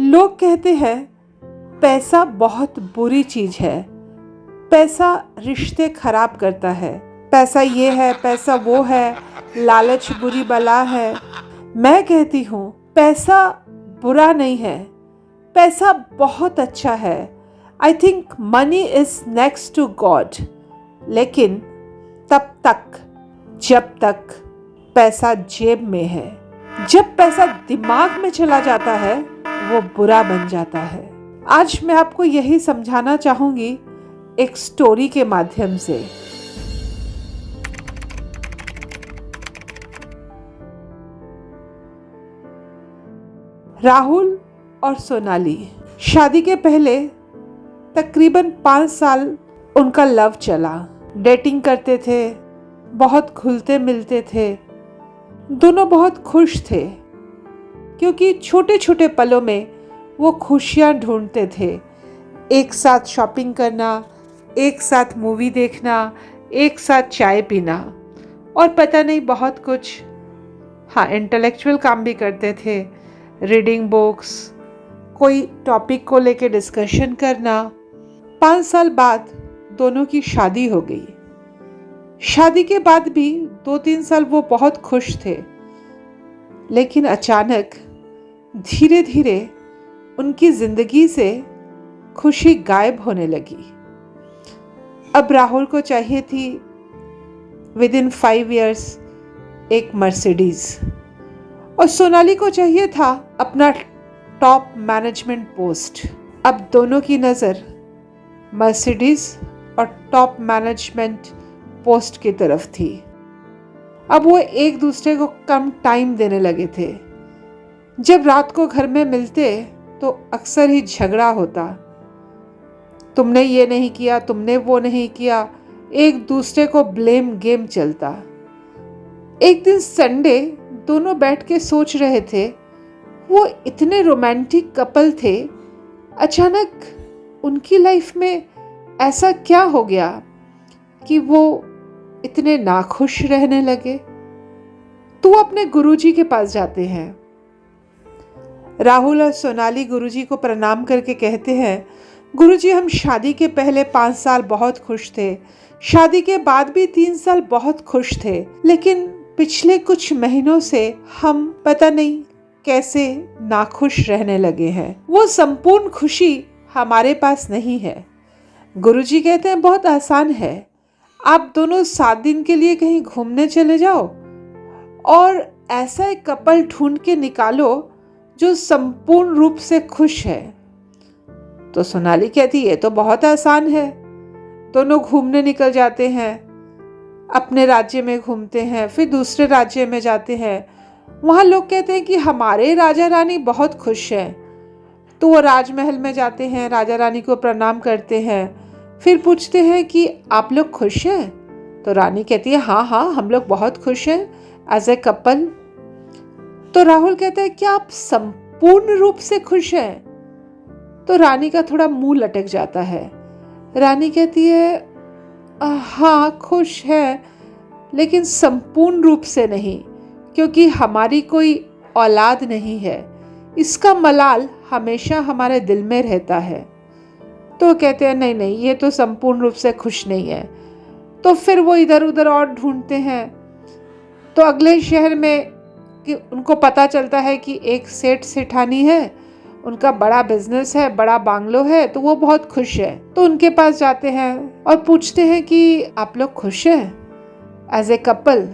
लोग कहते हैं पैसा बहुत बुरी चीज है, पैसा रिश्ते खराब करता है, पैसा ये है, पैसा वो है, लालच बुरी बला है। मैं कहती हूँ पैसा बुरा नहीं है, पैसा बहुत अच्छा है। I think money is next to God, लेकिन तब तक जब तक पैसा जेब में है। जब पैसा दिमाग में चला जाता है वो बुरा बन जाता है। आज मैं आपको यही समझाना चाहूंगी एक स्टोरी के माध्यम से। राहुल और सोनाली, शादी के पहले तकरीबन 5 साल उनका लव चला। डेटिंग करते थे, बहुत घुलते मिलते थे, दोनों बहुत खुश थे क्योंकि छोटे छोटे पलों में वो खुशियाँ ढूंढते थे। एक साथ शॉपिंग करना, एक साथ मूवी देखना, एक साथ चाय पीना और पता नहीं बहुत कुछ। हाँ, इंटेलेक्चुअल काम भी करते थे, रीडिंग बुक्स, कोई टॉपिक को लेके डिस्कशन करना। 5 साल बाद दोनों की शादी हो गई। शादी के बाद भी 2-3 साल वो बहुत खुश थे, लेकिन अचानक धीरे धीरे उनकी जिंदगी से खुशी गायब होने लगी। अब राहुल को चाहिए थी विदिन 5 इयर्स एक मर्सिडीज और सोनाली को चाहिए था अपना टॉप मैनेजमेंट पोस्ट। अब दोनों की नज़र मर्सिडीज और टॉप मैनेजमेंट पोस्ट की तरफ थी। अब वो एक दूसरे को कम टाइम देने लगे थे। जब रात को घर में मिलते तो अक्सर ही झगड़ा होता। तुमने ये नहीं किया, तुमने वो नहीं किया, एक दूसरे को ब्लेम गेम चलता। एक दिन संडे दोनों बैठ के सोच रहे थे, वो इतने रोमांटिक कपल थे, अचानक उनकी लाइफ में ऐसा क्या हो गया कि वो इतने नाखुश रहने लगे। तो अपने गुरुजी के पास जाते हैं। राहुल और सोनाली गुरुजी को प्रणाम करके कहते हैं, गुरुजी हम शादी के पहले 5 साल बहुत खुश थे, शादी के बाद भी 3 साल बहुत खुश थे, लेकिन पिछले कुछ महीनों से हम पता नहीं कैसे नाखुश रहने लगे हैं। वो संपूर्ण खुशी हमारे पास नहीं है। गुरुजी कहते हैं बहुत आसान है, आप दोनों 7 दिन के लिए कहीं घूमने चले जाओ और ऐसा एक कपल ढूंढ के निकालो जो संपूर्ण रूप से खुश है। तो सोनाली कहती है तो बहुत आसान है। दोनों घूमने निकल जाते हैं, अपने राज्य में घूमते हैं, फिर दूसरे राज्य में जाते हैं। वहाँ लोग कहते हैं कि हमारे राजा रानी बहुत खुश हैं। तो वो राजमहल में जाते हैं, राजा रानी को प्रणाम करते हैं, फिर पूछते हैं कि आप लोग खुश हैं? तो रानी कहती है हाँ हाँ हम लोग बहुत खुश हैं एज ए कपल। तो राहुल कहता है क्या आप संपूर्ण रूप से खुश हैं? तो रानी का थोड़ा मुंह लटक जाता है। रानी कहती है हाँ खुश है, लेकिन संपूर्ण रूप से नहीं, क्योंकि हमारी कोई औलाद नहीं है। इसका मलाल हमेशा हमारे दिल में रहता है। तो कहते हैं नहीं नहीं ये तो संपूर्ण रूप से खुश नहीं है। तो फिर वो इधर उधर और ढूंढते हैं। तो अगले शहर में कि उनको पता चलता है कि एक सेठ सेठानी है, उनका बड़ा बिजनेस है, बड़ा बांग्लो है, तो वो बहुत खुश है। तो उनके पास जाते हैं और पूछते हैं कि आप लोग खुश हैं एज ए कपल?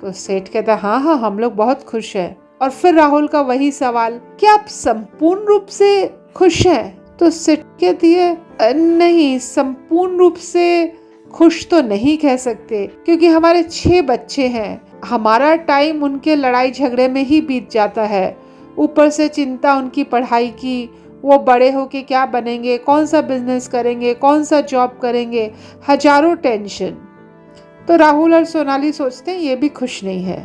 तो सेठ कहता है हाँ हाँ हम लोग बहुत खुश हैं। और फिर राहुल का वही सवाल कि आप संपूर्ण रूप से खुश हैं? तो सेठ कहती है नहीं, संपूर्ण रूप से खुश तो नहीं कह सकते, क्योंकि हमारे 6 बच्चे हैं, हमारा टाइम उनके लड़ाई झगड़े में ही बीत जाता है। ऊपर से चिंता उनकी पढ़ाई की, वो बड़े होके क्या बनेंगे, कौन सा बिजनेस करेंगे, कौन सा जॉब करेंगे, हजारों टेंशन। तो राहुल और सोनाली सोचते हैं ये भी खुश नहीं है।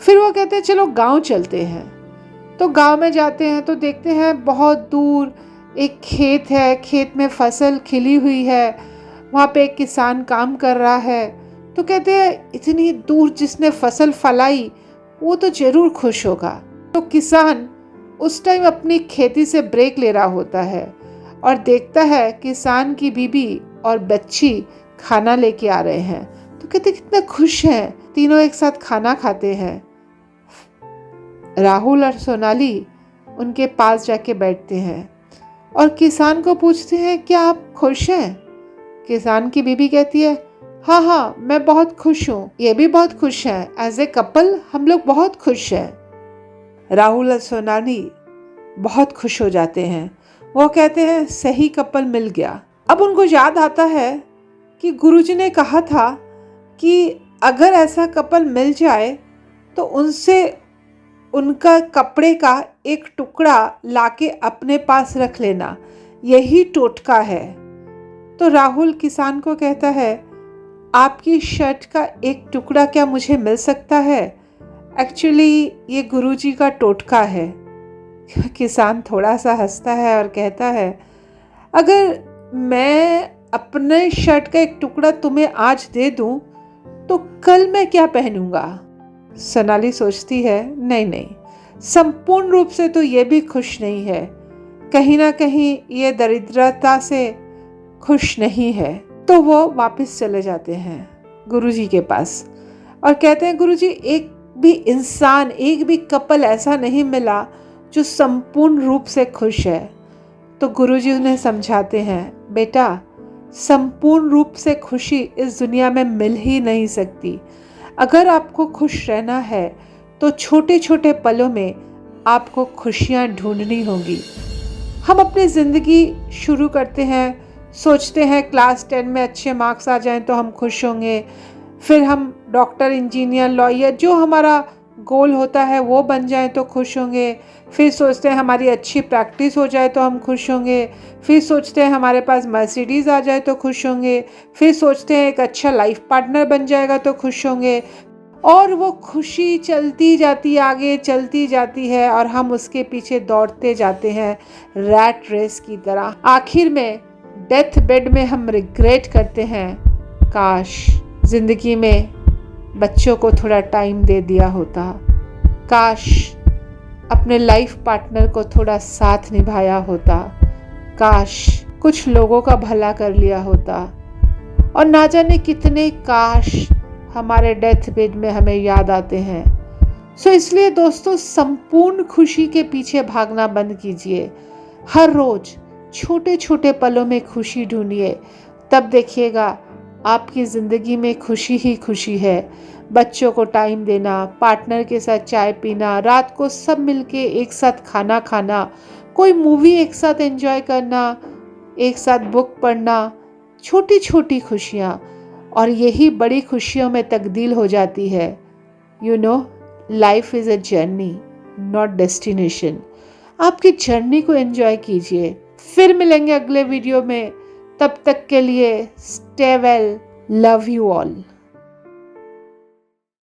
फिर वो कहते हैं चलो गांव चलते हैं। तो गांव में जाते हैं तो देखते हैं बहुत दूर एक खेत है, खेत में फसल खिली हुई है, वहाँ पे एक किसान काम कर रहा है। तो कहते हैं इतनी दूर जिसने फसल फलाई वो तो जरूर खुश होगा। तो किसान उस टाइम अपनी खेती से ब्रेक ले रहा होता है और देखता है किसान की बीबी और बच्ची खाना लेके आ रहे हैं, तो कहते कितना खुश हैं, तीनों एक साथ खाना खाते हैं। राहुल और सोनाली उनके पास जाके बैठते हैं और किसान को पूछते हैं, क्या आप खुश हैं? किसान की बीबी कहती है, हाँ हाँ मैं बहुत खुश हूँ, ये भी बहुत खुश हैं, एज ए कपल हम लोग बहुत खुश हैं। राहुल और सोनाली बहुत खुश हो जाते हैं। वो कहते हैं सही कपल मिल गया। अब उनको याद आता है कि गुरुजी ने कहा था कि अगर ऐसा कपल मिल जाए तो उनसे उनका कपड़े का एक टुकड़ा लाके अपने पास रख लेना, यही टोटका है। तो राहुल किसान को कहता है, आपकी शर्ट का एक टुकड़ा क्या मुझे मिल सकता है? एक्चुअली ये गुरुजी का टोटका है। किसान थोड़ा सा हंसता है और कहता है, अगर मैं अपने शर्ट का एक टुकड़ा तुम्हें आज दे दूं तो कल मैं क्या पहनूंगा? सोनाली सोचती है, नहीं, संपूर्ण रूप से तो ये भी खुश नहीं है, कहीं ना कहीं ये दरिद्रता से खुश नहीं है। तो वो वापस चले जाते हैं गुरुजी के पास और कहते हैं, गुरुजी एक भी इंसान, एक भी कपल ऐसा नहीं मिला जो संपूर्ण रूप से खुश है। तो गुरुजी उन्हें समझाते हैं, बेटा संपूर्ण रूप से खुशी इस दुनिया में मिल ही नहीं सकती। अगर आपको खुश रहना है तो छोटे छोटे पलों में आपको खुशियाँ ढूंढनी होंगी। हम अपनी ज़िंदगी शुरू करते हैं, सोचते हैं क्लास 10 में अच्छे मार्क्स आ जाएं तो हम खुश होंगे, फिर हम डॉक्टर, इंजीनियर, लॉयर, जो हमारा गोल होता है वो बन जाए तो खुश होंगे, फिर सोचते हैं हमारी अच्छी प्रैक्टिस हो जाए तो हम खुश होंगे, फिर सोचते हैं हमारे पास मर्सिडीज़ आ जाए तो खुश होंगे, फिर सोचते हैं एक अच्छा लाइफ पार्टनर बन जाएगा तो खुश होंगे, और वो खुशी चलती जाती, आगे चलती जाती है और हम उसके पीछे दौड़ते जाते हैं रैट रेस की तरह। आखिर में डेथ बेड में हम रिग्रेट करते हैं, काश ज़िंदगी में बच्चों को थोड़ा टाइम दे दिया होता, काश अपने लाइफ पार्टनर को थोड़ा साथ निभाया होता, काश कुछ लोगों का भला कर लिया होता, और ना जाने कितने काश हमारे डेथ बेड में हमें याद आते हैं। सो इसलिए दोस्तों, संपूर्ण खुशी के पीछे भागना बंद कीजिए। हर रोज छोटे छोटे पलों में खुशी ढूंढिए, तब देखिएगा आपकी ज़िंदगी में खुशी ही खुशी है। बच्चों को टाइम देना, पार्टनर के साथ चाय पीना, रात को सब मिलके एक साथ खाना खाना, कोई मूवी एक साथ एंजॉय करना, एक साथ बुक पढ़ना, छोटी छोटी खुशियाँ, और यही बड़ी खुशियों में तब्दील हो जाती है। You know, life is a journey, not destination. आपकी जर्नी को एंजॉय कीजिए। फिर मिलेंगे अगले वीडियो में, तब तक के लिए stay well, love you all.